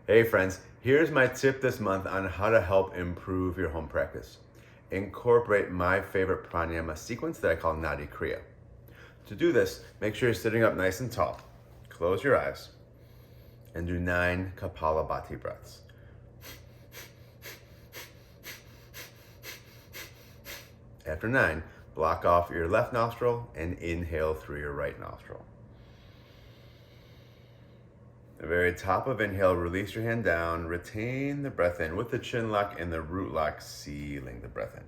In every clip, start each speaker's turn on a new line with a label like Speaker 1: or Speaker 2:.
Speaker 1: Hey friends, here's my tip this month on how to help improve your home practice. Incorporate my favorite pranayama sequence that I call Nadi Kriya. To do this, make sure you're sitting up nice and tall. Close your eyes and do 9 Kapalabhati breaths. After 9, block off your left nostril and inhale through your right nostril. The very top of inhale, release your hand down, retain the breath in with the chin lock and the root lock sealing the breath in.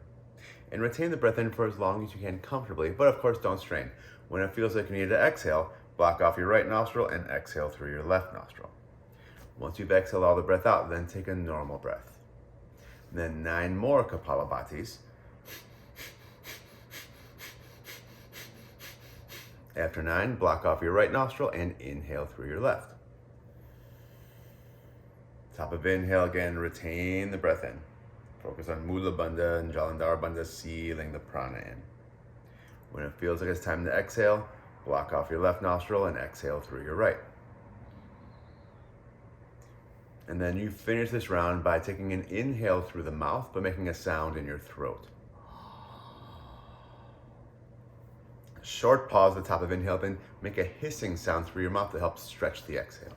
Speaker 1: And retain the breath in for as long as you can comfortably, but of course don't strain. When it feels like you need to exhale, block off your right nostril and exhale through your left nostril. Once you've exhaled all the breath out, then take a normal breath. And then 9 more Kapalabhatis. After 9, block off your right nostril and inhale through your left. Top of inhale again, retain the breath in. Focus on Mula Bandha and Jalandhar Bandha, sealing the prana in. When it feels like it's time to exhale, block off your left nostril and exhale through your right. And then you finish this round by taking an inhale through the mouth, but making a sound in your throat. Short pause at the top of inhale, then make a hissing sound through your mouth to help stretch the exhale.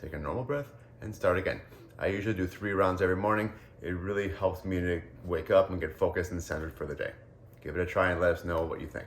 Speaker 1: Take a normal breath and start again. I usually do 3 rounds every morning. It really helps me to wake up and get focused and centered for the day. Give it a try and let us know what you think.